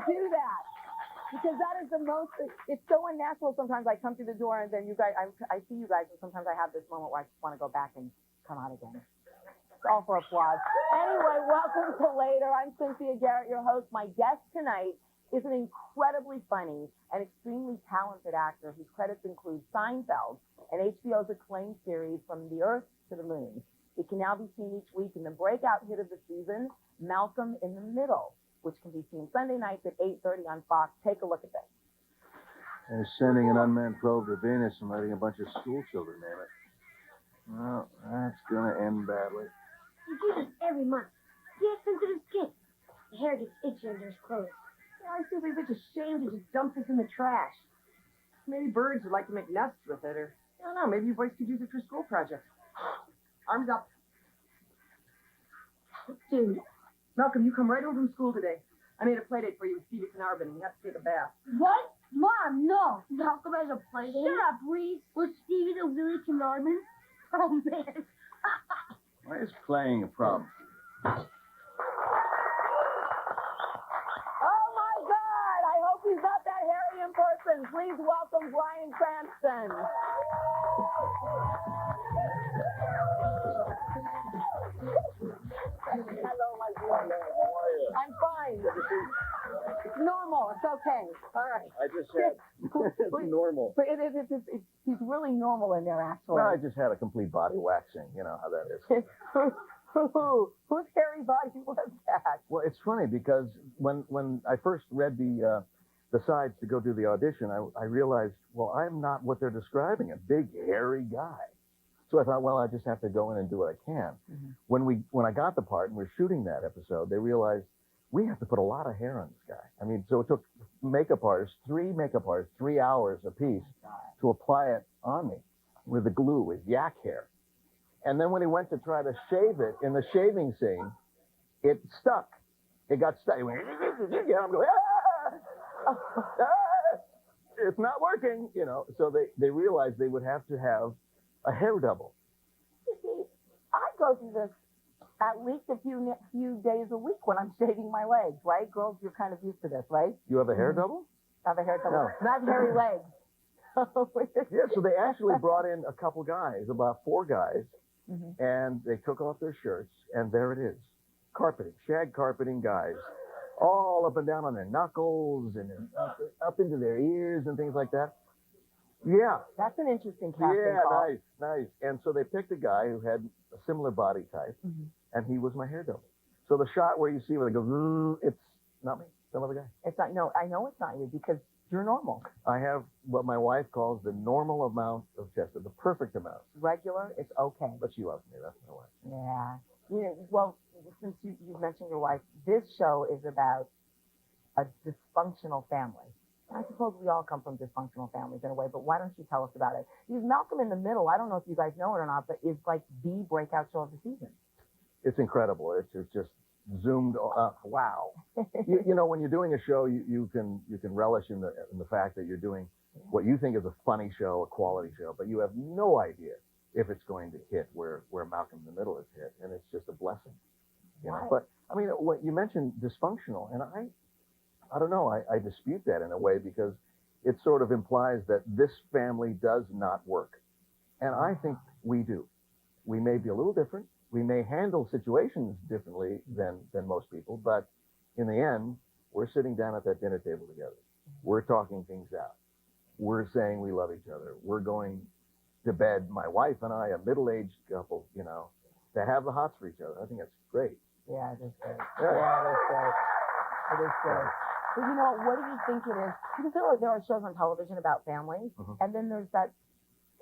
do that. Because that is the most, it's so unnatural sometimes. I come through the door and then you guys, I see you guys, and sometimes I have this moment where I just want to go back and come out again. It's all for applause. Anyway, welcome to Later. I'm Cynthia Garrett, your host. My guest tonight is an incredibly funny and extremely talented actor whose credits include Seinfeld and HBO's acclaimed series From the Earth to the Moon. It can now be seen each week in the breakout hit of the season, Malcolm in the Middle, which can be seen Sunday nights at 8:30 on Fox. Take a look at this. They're sending an unmanned probe to Venus and letting a bunch of school children name it. Well, that's going to end badly. You do this every month. He has sensitive skin. The hair gets itchy under his clothes. Yeah, I feel like it's a shame to just dump this in the trash. Maybe birds would like to make nests with it, or I don't know, maybe you boys could use it for school projects. Arms up. Dude. Malcolm, you come right home from school today. I made a play date for you with Stevie Knarbin, and you have to take a bath. What? Mom, no. Malcolm has a play date? Shut up, Reese. Was Stevie the Willie Knarbin? Oh, man. Why is playing a problem? Oh, my God. I hope he's not that hairy in person. Please welcome Bryan Cranston. Hello, my dear. How are you? I'm fine. It's normal. It's okay. All right. I just had... it's normal. But he's really normal in there, actually. Well, I just had a complete body waxing. You know how that is. Whose hairy body was that? Well, it's funny because when I first read the sides to go do the audition, I realized, well, I'm not what they're describing, a big, hairy guy. So I thought, well, I just have to go in and do what I can. Mm-hmm. When I got the part and we're shooting that episode, they realized we have to put a lot of hair on this guy. I mean, so it took three makeup artists, 3 hours apiece to apply it on me with the glue, with yak hair. And then when he went to try to shave it in the shaving scene, it stuck. It got stuck. He went, I'm going, ah! It's not working, you know. So they realized they would have to have a hair double. You see, I go through this at least a few days a week when I'm shaving my legs, right? Girls, you're kind of used to this, right? You have a hair double? I have a hair double. No. Not hairy legs. Yeah, so they actually brought in a couple guys, about 4 guys, and they took off their shirts, and there it is. Carpeting, shag carpeting guys, all up and down on their knuckles and up into their ears and things like that. Yeah. That's an interesting casting call. Yeah, nice. And so they picked a guy who had a similar body type, and he was my hair double. So the shot where you see where they go, it's not me, some other guy. It's not, no, I know it's not you because you're normal. I have what my wife calls the normal amount of chest, the perfect amount. Regular, it's okay. But she loves me, that's my wife. Yeah. You know, well, since you've mentioned your wife, this show is about a dysfunctional family. I suppose we all come from dysfunctional families in a way, but why don't you tell us about it? Because Malcolm in the Middle, I don't know if you guys know it or not, but is like the breakout show of the season. It's incredible. It's just zoomed up. Wow. you know, when you're doing a show, you can relish in the fact that you're doing what you think is a funny show, a quality show, but you have no idea if it's going to hit where Malcolm in the Middle is hit, and it's just a blessing. You know? But I mean, what you mentioned dysfunctional, and I don't know. I dispute that in a way because it sort of implies that this family does not work. And I think we do. We may be a little different. We may handle situations differently than most people. But in the end, we're sitting down at that dinner table together. We're talking things out. We're saying we love each other. We're going to bed, my wife and I, a middle-aged couple, you know, to have the hots for each other. I think that's great. Yeah, it is great. Yeah, it is great. It is great. But you know, what do you think it is? Because there are shows on television about families, and then there's that,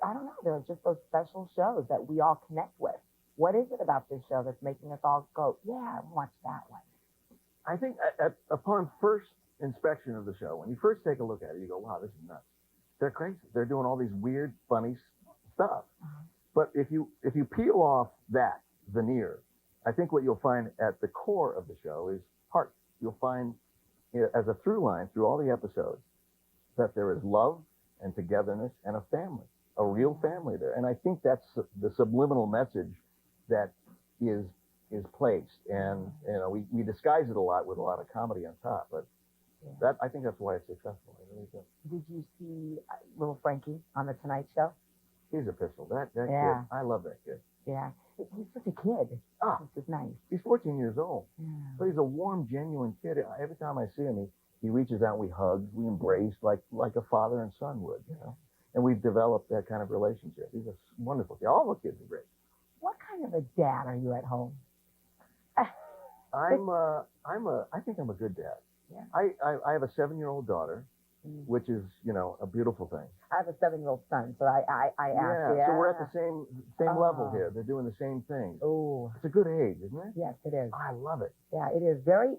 I don't know, there are just those special shows that we all connect with. What is it about this show that's making us all go, yeah, watch that one? I think upon first inspection of the show, when you first take a look at it, you go, wow, this is nuts. They're crazy. They're doing all these weird, funny stuff. But if you peel off that veneer, I think what you'll find at the core of the show is heart. You'll find, as a through line through all the episodes, that there is love and togetherness and a family, a real family there. And I think that's the subliminal message that is placed. And, you know, we disguise it a lot with a lot of comedy on top, but I think that's why it's successful. I really do. Did you see little Frankie on the Tonight Show? He's a pistol. That Yeah. kid. I love that kid. Yeah. He's such a kid. Ah. This is nice. He's 14 years old, Yeah. but he's a warm, genuine kid. Every time I see him, he reaches out, we hug, we embrace like a father and son would, you know. And we've developed that kind of relationship. He's a wonderful kid. All the kids are great. What kind of a dad are you at home? I think I'm a good dad. Yeah. I have a 7-year-old daughter, which is, you know, a beautiful thing. I have a 7-year-old son, so I asked. Yeah, so we're at the same level here. They're doing the same thing. Oh, It's a good age, isn't it? yes, it is. I love it. Yeah, it is very,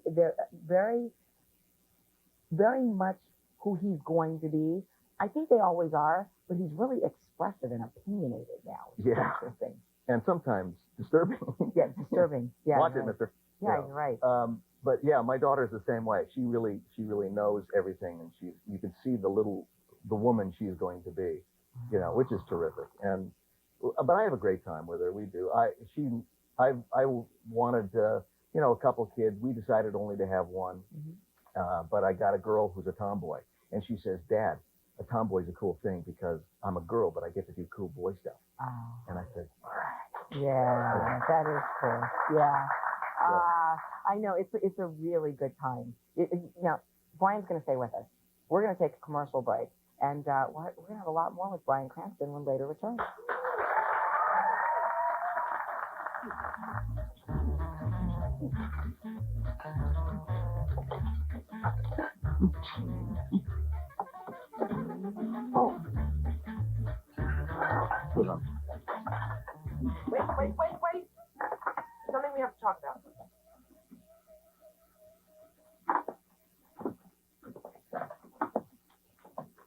very much who he's going to be. I think they always are, but he's really expressive and opinionated now. Which is Yeah. interesting. And sometimes disturbing. Yeah, disturbing. Yeah. Watch you're it, right. mister. Yeah, Yeah. you're right. But yeah, my daughter's the same way. She really knows everything, and you can see the woman she's going to be, you know, which is terrific. But I have a great time with her. We do. I wanted, you know, a couple kids. We decided only to have one, but I got a girl who's a tomboy, and she says, "Dad, a tomboy's a cool thing because I'm a girl, but I get to do cool boy stuff." Oh. And I said, "All right." Yeah, that is cool. Yeah. I know, it's a really good time. Now, Bryan's going to stay with us. We're going to take a commercial break, and we're going to have a lot more with Bryan Cranston when later returns. Hold on. Wait. Something we have to talk about.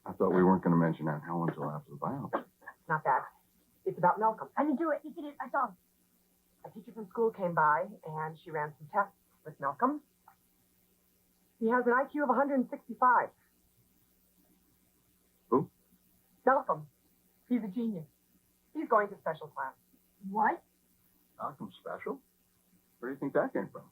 I thought we weren't going to mention Aunt Helen until after the biopsy. Not that. It's about Malcolm. I didn't do it. Yes, it is. I saw him. A teacher from school came by, and she ran some tests with Malcolm. He has an IQ of 165. Who? Malcolm. He's a genius. He's going to special class. What? Malcolm special? Where do you think that came from?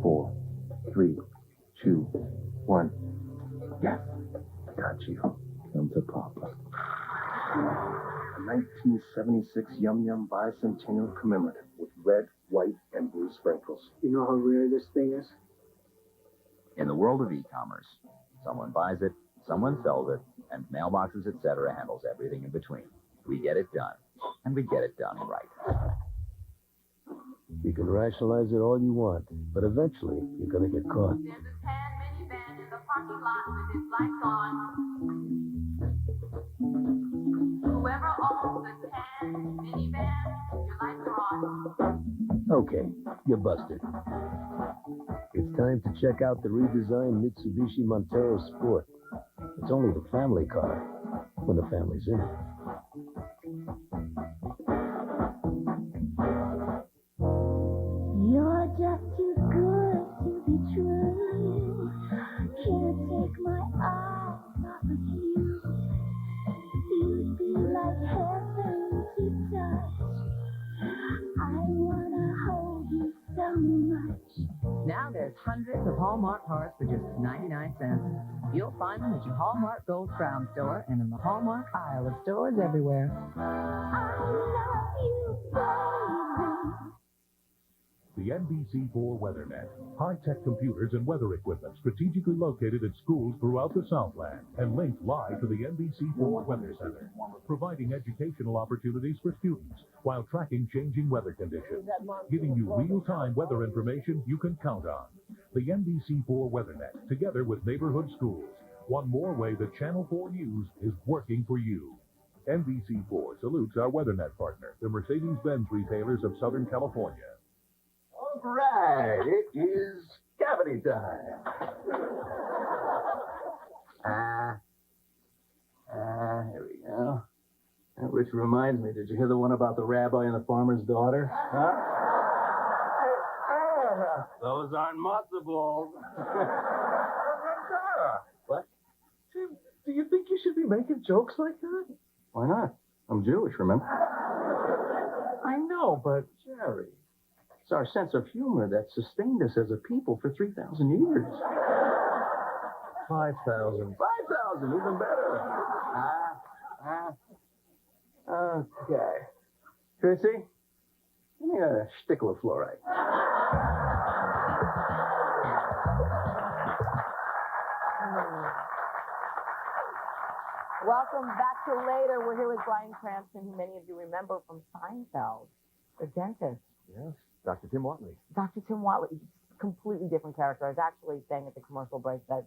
Four, three, two, one. Yes, got you. Come to Papa. A 1976 Yum Yum bicentennial commemorative with red, white, and blue sprinkles. You know how rare this thing is? In the world of e-commerce, someone buys it, someone sells it, and mailboxes, etc. handles everything in between. We get it done, and we get it done right. You can rationalize it all you want, but eventually you're gonna get caught. There's a tan minivan in the parking lot with its lights on. Whoever owns the tan minivan, your lights are on. Okay, you're busted. It's time to check out the redesigned Mitsubishi Montero Sport. It's only the family car when the family's in it. You're just too good to be true. Can't take my eyes off of you. You'd be like heaven to touch. I wanna hold you so much. Now there's hundreds of Hallmark cards for just 99 cents. You'll find them at your Hallmark Gold Crown store and in the Hallmark aisle of stores everywhere. I love you, baby. The NBC4 WeatherNet. High-tech computers and weather equipment strategically located at schools throughout the Southland and linked live to the NBC4 Weather Center, providing educational opportunities for students while tracking changing weather conditions, giving you real-time weather information you can count on. The NBC4 WeatherNet, together with neighborhood schools. One more way that Channel 4 News is working for you. NBC4 salutes our WeatherNet partner, the Mercedes-Benz retailers of Southern California. All right, it is cavity time. Here we go. Which reminds me, did you hear the one about the rabbi and the farmer's daughter? Huh? Those aren't matzo balls. What? Do you think you should be making jokes like that? Why not? I'm Jewish, remember? I know, but Jerry, it's our sense of humor that sustained us as a people for 3,000 years. 5,000. 5,000, even better. Okay. Chrissy, give me a stickle of fluoride. Welcome back to Later. We're here with Bryan Cranston, who many of you remember from Seinfeld, the dentist. Yes, Dr. Tim Watley. Dr. Tim Watley, completely different character. I was actually saying at the commercial break that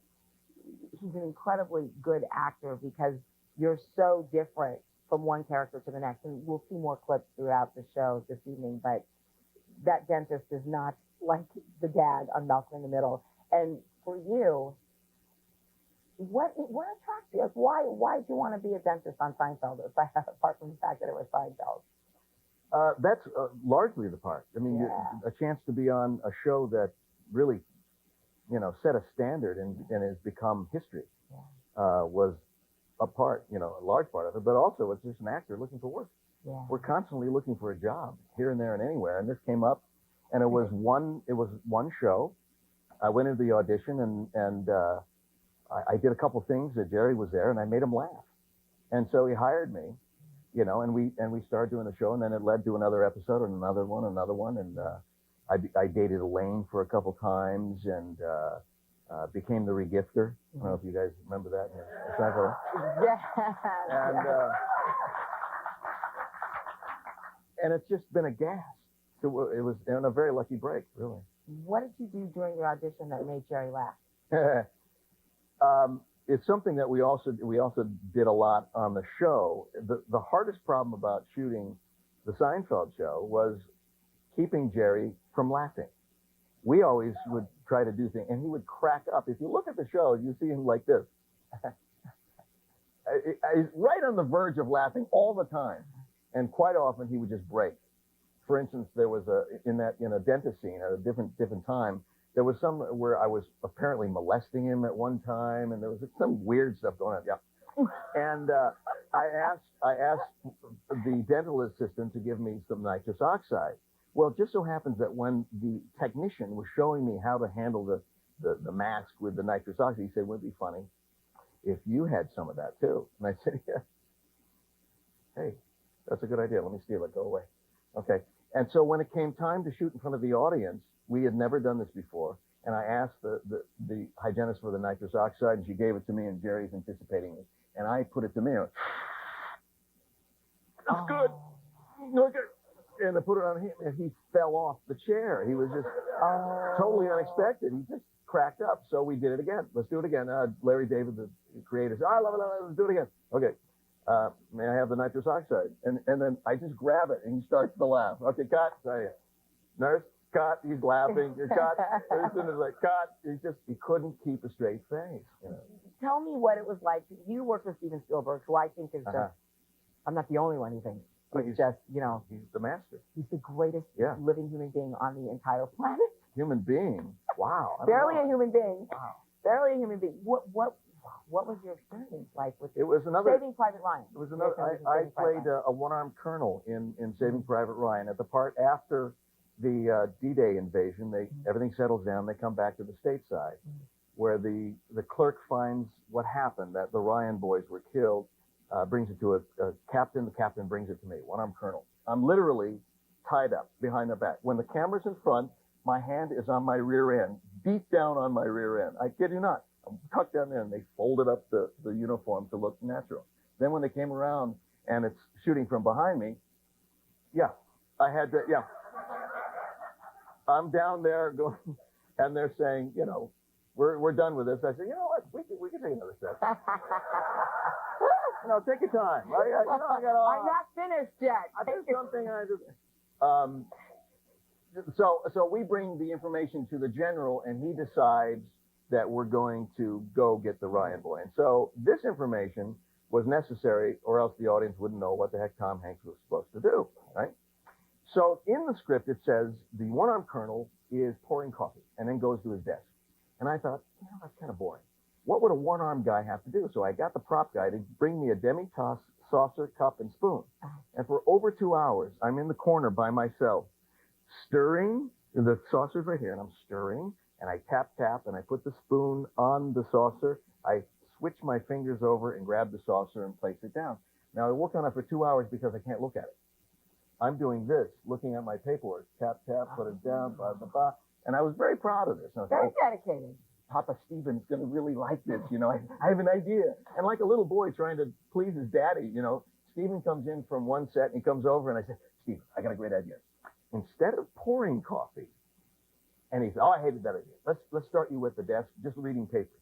he's an incredibly good actor because you're so different from one character to the next. And we'll see more clips throughout the show this evening, but that dentist is not like the dad on Malcolm in the Middle. And for you, what attracts you? Like, why did you want to be a dentist on Seinfeld, apart from the fact that it was Seinfeld? That's largely the part. I mean, a chance to be on a show that really, set a standard and has become history was a part, a large part of it. But also, it's just an actor looking for work. Yeah. We're constantly looking for a job here and there and anywhere. And this came up, and it was one show. I went into the audition and I did a couple things that Jerry was there, and I made him laugh. And so he hired me, and we started doing the show, and then it led to another episode and another one. And I dated Elaine for a couple times and became the regifter. I don't know if you guys remember that. Yeah. And it's just been a gas. It was in a very lucky break, really. What did you do during your audition that made Jerry laugh? It's something that we also did a lot on the show. The hardest problem about shooting the Seinfeld show was keeping Jerry from laughing. We always would try to do things, and he would crack up. If you look at the show, you see him like this. He's right on the verge of laughing all the time, and quite often he would just break. For instance, there was in a dentist scene at a different time. There was some where I was apparently molesting him at one time, and there was some weird stuff going on. Yeah. And I asked the dental assistant to give me some nitrous oxide. Well, it just so happens that when the technician was showing me how to handle the mask with the nitrous oxide, he said, "Wouldn't it be funny if you had some of that too?" And I said, "Yeah. Hey, that's a good idea. Let me steal it. Go away." Okay. And so when it came time to shoot in front of the audience, we had never done this before, and I asked the hygienist for the nitrous oxide, and she gave it to me, and Jerry's anticipating it. And I put it to me. That's good. Look at. And I put it on him, and he fell off the chair. He was just totally unexpected. He just cracked up. So we did it again. Let's do it again. Larry David, the creator, said, "I love it. Let's do it again." Okay. May I have the nitrous oxide? And then I just grab it, and he starts to laugh. Okay, cut. Nurse, cut. He's laughing. Cut. As soon as I cut, he couldn't keep a straight face. Tell me what it was like. You worked with Steven Spielberg, who I think is just, I'm not the only one who thinks. He's just, he's the master. He's the greatest living human being on the entire planet. Human being? Wow. Barely a human being. Wow. Barely a human being. What was your experience like with Saving Private Ryan? It was another. I played a one-armed colonel in Saving Private Ryan. At the part after the D-Day invasion, everything settles down. They come back to the stateside, where the clerk finds what happened, that the Ryan boys were killed. Brings it to a captain. The captain brings it to me, one-armed colonel. I'm literally tied up behind the back. When the camera's in front, my hand is on my rear end, deep down on my rear end. I kid you not. I'm tucked down there, and they folded up the uniform to look natural. Then when they came around and it's shooting from behind me, I had to, I'm down there going, and they're saying, we're done with this. I said, you know what, we can take another step. No, take your time. I'm not finished yet. I did something. So we bring the information to the general, and he decides that we're going to go get the Ryan boy. And so this information was necessary, or else the audience wouldn't know what the heck Tom Hanks was supposed to do, right? So in the script, it says the one-armed colonel is pouring coffee and then goes to his desk. And I thought, that's kind of boring. What would a one-armed guy have to do? So I got the prop guy to bring me a demi-tasse saucer, cup, and spoon. And for over 2 hours, I'm in the corner by myself, stirring. The saucer's right here, and I'm stirring, and I tap, and I put the spoon on the saucer. I switch my fingers over and grab the saucer and place it down. Now, I work on it for 2 hours because I can't look at it. I'm doing this, looking at my paperwork. Tap, put it down, blah, blah, blah. And I was very proud of this. I was Very like, dedicated. Papa Stephen's going to really like this, you know. I have an idea. And like a little boy trying to please his daddy, you know, Stephen comes in from one set and he comes over and I said, Stephen, I got a great idea. Instead of pouring coffee, and he said, oh, I hated that idea. Let's start you at the desk, just reading papers.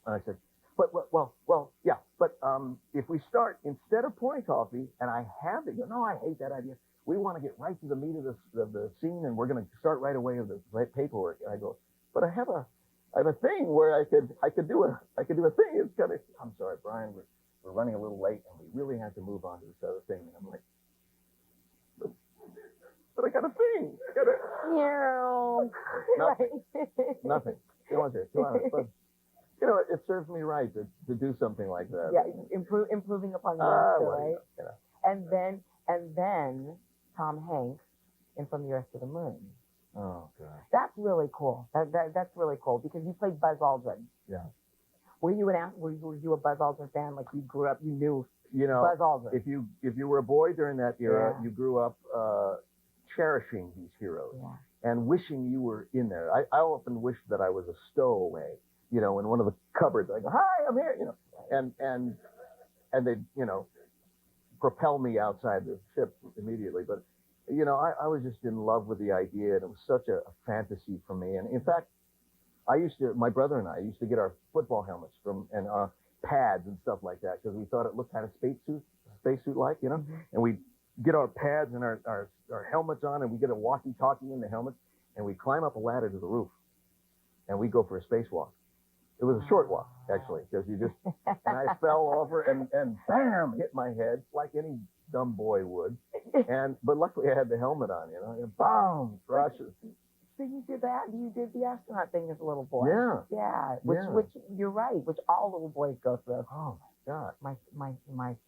And I said, yeah, but if we start, instead of pouring coffee, and I have it, no, I hate that idea. We want to get right to the meat of the scene, and we're going to start right away with the paperwork. And I go, but I have a thing where I could do a thing. It's kind of, I'm sorry, Brian, we're running a little late, and we really have to move on to this other thing. And I'm like, but I got a thing. Nothing. You know, 2 hours. But, you know, it serves me right to do something like that. Yeah, improving upon the master, right? You know. And then Tom Hanks in From the Earth to the Moon. Oh God. That's really cool. That's really cool because you played Buzz Aldrin. Yeah. Were you a Buzz Aldrin fan? Like you grew up, you knew Buzz Aldrin. If you were a boy during that era, Yeah. you grew up cherishing these heroes Yeah. and wishing you were in there. I often wished that I was a stowaway, you know, in one of the cupboards. I go, hi, I'm here, you know, and they, you know, propel me outside the ship immediately. But, you know, I was just in love with the idea, and it was such a fantasy for me. And in fact, my brother and I used to get our football helmets and pads and stuff like that because we thought it looked kind of spacesuit-like, you know. Mm-hmm. And we'd get our pads and our helmets on, and we get a walkie-talkie in the helmets, and we climb up a ladder to the roof, and we go for a spacewalk. It was a short walk, actually, because you just, and I fell over and bam, hit my head like any dumb boy would. But luckily I had the helmet on, you know, and boom, crushes. So you did that? You did the astronaut thing as a little boy? Yeah. Yeah. Which you're right, which all little boys go through. Oh my God. My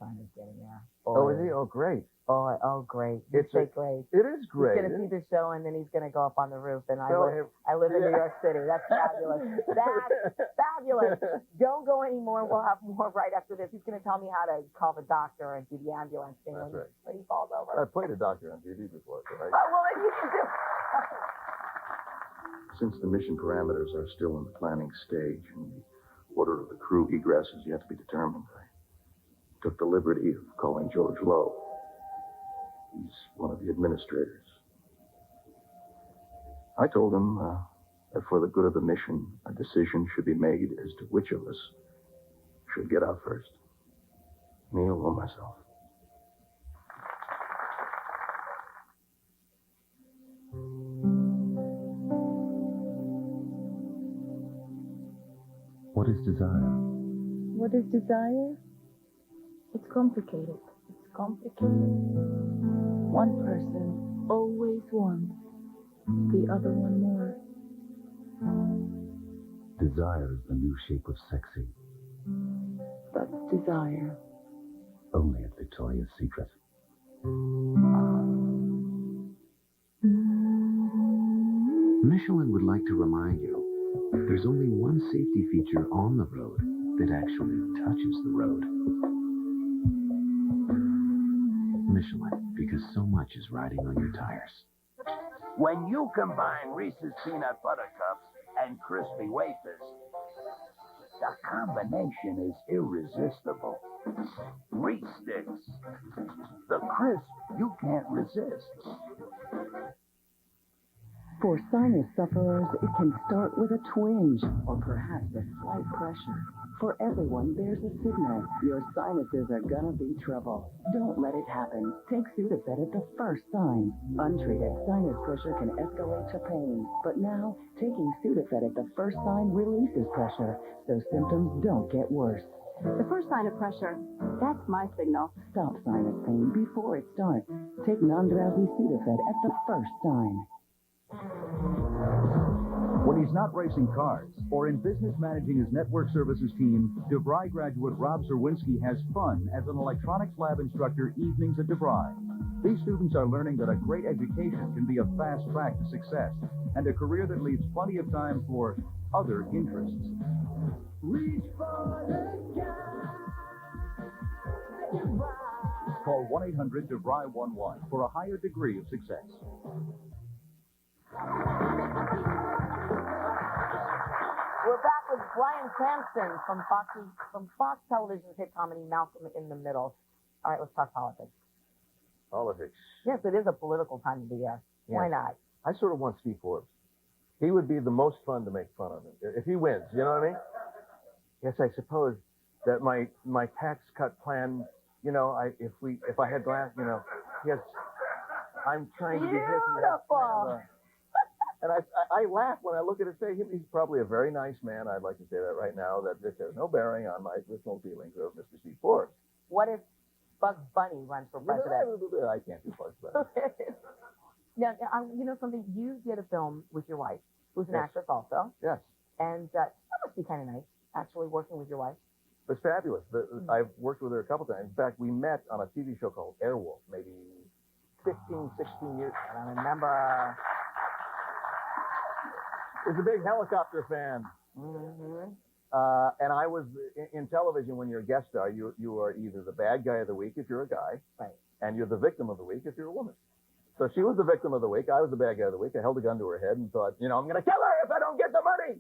son is getting there. Oh, is he? Oh, great. Oh, great. It's great. It is great. He's gonna see the show and then he's gonna go up on the roof. And I So, live in New York City. That's fabulous. That's fabulous. Don't go anymore. We'll have more right after this. He's gonna tell me how to call the doctor and do the ambulance thing That's right. when he falls over. I played a doctor on TV before. So Well, then you can do. Since the mission parameters are still in the planning stage and the order of the crew egress is yet to be determined, I took the liberty of calling George Lowe. He's one of the administrators. I told him that for the good of the mission, a decision should be made as to which of us should get out first. Neil or myself. What is desire? What is desire? It's complicated. One person always wants the other one more. Desire is the new shape of sexy. That's desire. Only at Victoria's Secret. Michelin would like to remind you, there's only one safety feature on the road that actually touches the road. Michelin, because so much is riding on your tires. When you combine Reese's Peanut Butter Cups and crispy wafers, the combination is irresistible. Reese Sticks, the crisp you can't resist. For sinus sufferers, it can start with a twinge or perhaps a slight pressure. For everyone, there's a signal. Your sinuses are gonna be trouble. Don't let it happen. Take Sudafed at the first sign. Untreated sinus pressure can escalate to pain. But now, taking Sudafed at the first sign releases pressure, so symptoms don't get worse. The first sign of pressure, that's my signal. Stop sinus pain before it starts. Take non-drowsy Sudafed at the first sign. When When he's not racing cars or in business managing his network services team, DeVry graduate Rob Zerwinski has fun as an electronics lab instructor evenings at DeVry. These students are learning that a great education can be a fast track to success and a career that leaves plenty of time for other interests. Reach for the sky. Call 1-800-DeVry-11 for a higher degree of success. We're back with Bryan Cranston from Fox Television's hit comedy Malcolm in the Middle. All right, let's talk politics. Politics. Yes, it is a political time of the year. Why not? I sort of want Steve Forbes. He would be the most fun to make fun of if he wins. You know what I mean? Yes, I suppose that my tax cut plan. You know, if I had glass, you know, yes, I'm trying to be beautiful. And I laugh when I look at his face. He's probably a very nice man. I'd like to say that right now. That this has no bearing on my personal feelings of Mr. Steve Forbes. What if Bugs Bunny runs for president? I can't do Bugs Bunny. Now, you know something? You did a film with your wife, who's an actress also. Yes. And that must be kind of nice, actually, working with your wife. It's fabulous. I've worked with her a couple times. In fact, we met on a TV show called Airwolf, maybe 15, 16 years. I don't remember. He's a big helicopter fan. Mm-hmm. And I was in television. When you're a guest star, you are either the bad guy of the week if you're a guy, right, and you're the victim of the week if you're a woman. So she was the victim of the week. I was the bad guy of the week. I held a gun to her head and thought, you know, I'm going to kill her if I don't get the money,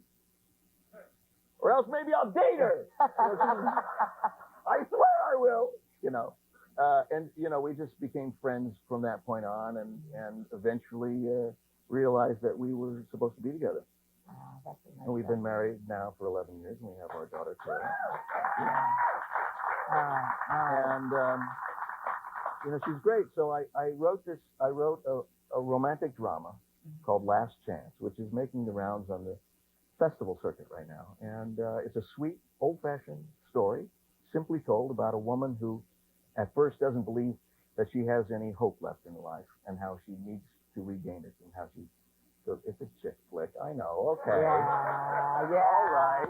or else maybe I'll date her. I swear I will. You know, and you know, we just became friends from that point on, and eventually realized that we were supposed to be together. That's a nice And we've been married now for 11 years, and we have our daughter, Sarah. And, you know, she's great. So I wrote a romantic drama called Last Chance, which is making the rounds on the festival circuit right now. And it's a sweet, old-fashioned story, simply told about a woman who at first doesn't believe that she has any hope left in life and how she needs to regain it and how she... So it's a chick flick. I know. Okay. Yeah. All right.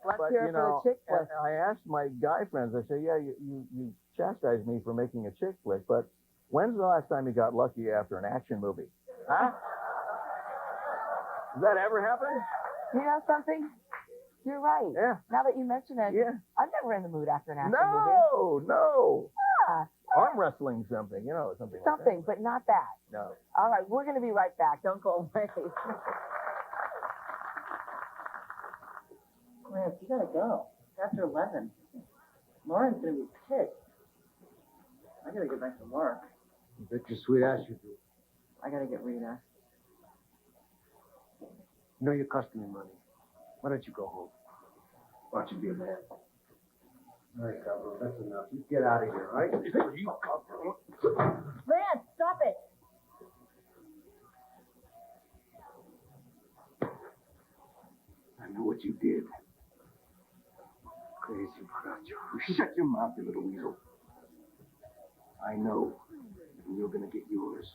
Let's But, hear you it know, for the chick flick. I asked my guy friends, I said, yeah, you chastised me for making a chick flick, but when's the last time you got lucky after an action movie? Huh? Does that ever happen? You know something? You're right. Yeah. Now that you mention it, Yeah. I'm never in the mood after an action movie. No. Yeah. Arm wrestling something, you know, something like Something, but not that. that. No. All right, we're going to be right back. Don't go away. Lance, you gotta go. It's after 11. Lauren's gonna be pissed. I gotta get back to work. Bet your sweet ass you do. I gotta get Rita. You know you're costing me money. Why don't you go home? Why don't you be a man? All right, Cabo, that's enough. You get out of here, all right? Lance, stop it. I know what you did. Crazy Groucho. Shut your mouth, you little weasel. I know, and you're gonna get yours.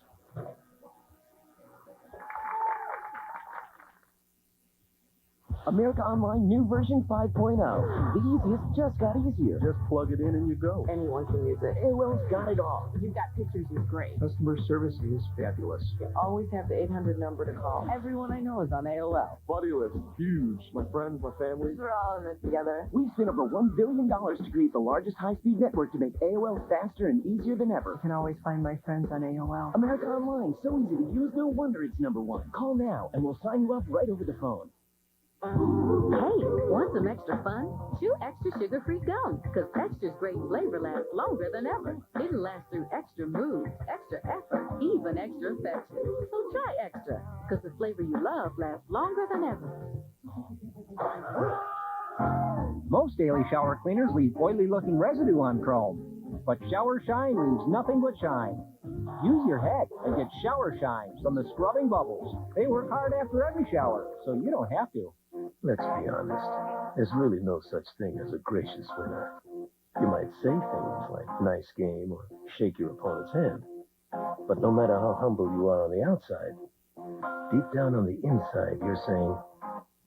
America Online new version 5.0. The easiest just got easier. Just plug it in and you go. Anyone can use it. AOL's got it all. You've got pictures, is great. Customer service is fabulous. You always have the 800 number to call. Everyone I know is on AOL. Buddy list, huge. My friends, my family. We're all in this together. We've spent over $1 billion to create the largest high-speed network to make AOL faster and easier than ever. You can always find my friends on AOL. America Online, so easy to use, no wonder it's #1. Call now, and we'll sign you up right over the phone. Hey, want some extra fun? Chew extra sugar-free gum, because extra's great flavor lasts longer than ever. It'll last through extra mood, extra effort, even extra affection. So try extra, because the flavor you love lasts longer than ever. Most daily shower cleaners leave oily-looking residue on chrome, but Shower Shine leaves nothing but shine. Use your head and get shower shine from the scrubbing bubbles. They work hard after every shower, so you don't have to. Let's be honest. There's really no such thing as a gracious winner. You might say things like nice game or shake your opponent's hand. But no matter how humble you are on the outside, Deep down on the inside, you're saying,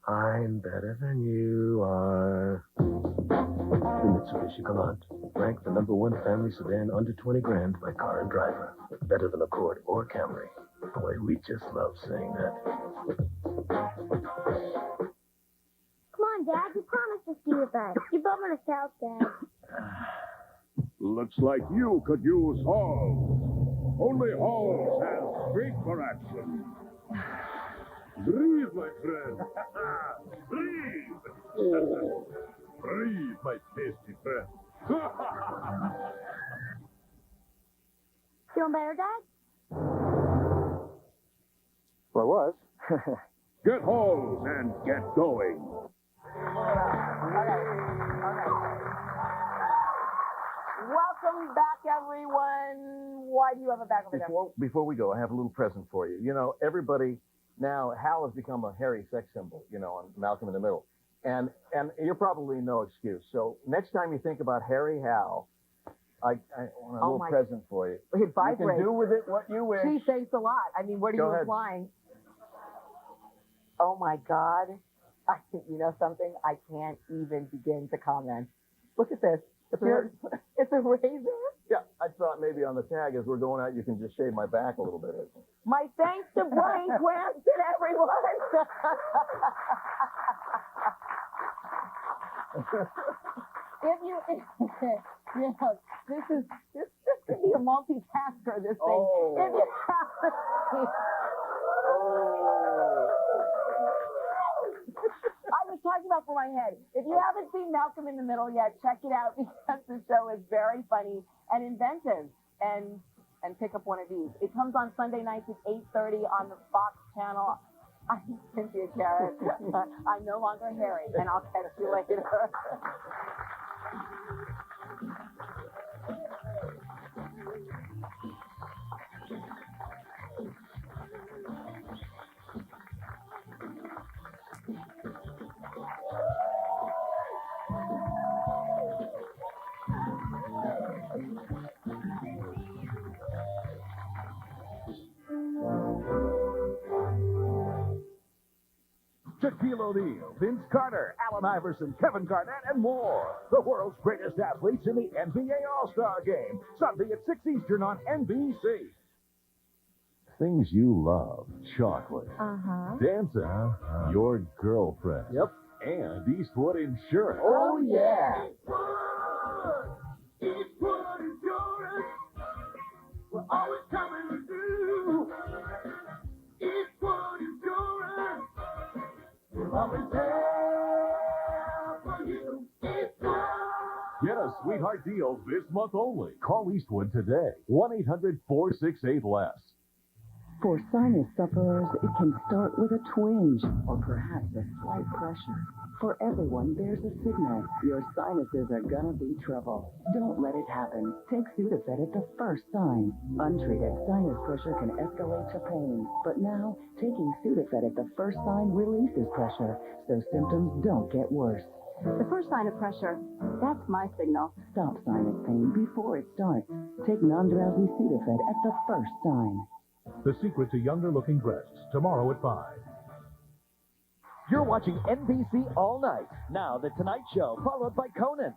I'm better than you are. The Mitsubishi Galant, ranked the #1 family sedan under 20 grand by Car and Driver. Better than Accord or Camry. Boy, we just love saying that. Come on, Dad. You promised us you with us. You're bumming us out, Dad. Looks like you could use Halls. Only Halls has great for action. Breathe, my friend. Breathe. Breathe, my tasty friend. Feeling better, Dad? Well, I was. Get Halls and get going. Welcome back, everyone. Why do you have a bag over there? Before we go, I have a little present for you. You know, everybody now, Hal has become a hairy sex symbol, you know, on Malcolm in the Middle. And you're probably no excuse. So next time you think about Harry Hal, I want a little present for you. It You vibrates. can do with it what you wish. Gee, thanks a lot. I mean, what are Go you ahead. implying? Oh my God. You know something? I can't even begin to comment. Look at this. It's a razor. Yeah, I thought maybe on the tag as we're going out, you can just shave my back a little bit. My thanks to Bryan Cranston, everyone. If you know, this could be a multitasker, this thing. Oh. If you haven't seen, I was talking about for my head. If you haven't seen Malcolm in the Middle yet, check it out because the show is very funny and inventive. And pick up one of these. It comes on Sunday nights at 8:30 on the Fox channel. I'm Cynthia Garrett. I'm no longer Harry, and I'll catch you later. Shaquille O'Neal, Vince Carter, Allen Iverson, Kevin Garnett, and more. The world's greatest athletes in the NBA All-Star Game. Sunday at 6 Eastern on NBC. Things you love. Chocolate. Uh-huh. Dancing. Your girlfriend. Yep. And Eastwood Insurance. Oh, yeah. Eastwood Insurance. We're always coming to do. Eastwood Insurance. We're always there for you. Eastwood. Get a sweetheart deal this month only. Call Eastwood today. 1-800-468-LESS. For sinus sufferers, it can start with a twinge or perhaps a slight pressure. For everyone, there's a signal. Your sinuses are gonna be trouble. Don't let it happen. Take Sudafed at the first sign. Untreated sinus pressure can escalate to pain. But now, taking Sudafed at the first sign releases pressure, so symptoms don't get worse. The first sign of pressure, that's my signal. Stop sinus pain before it starts. Take non-drowsy Sudafed at the first sign. The secret to younger looking breasts. Tomorrow at 5. You're watching NBC all night. Now, The Tonight Show, followed by Conan.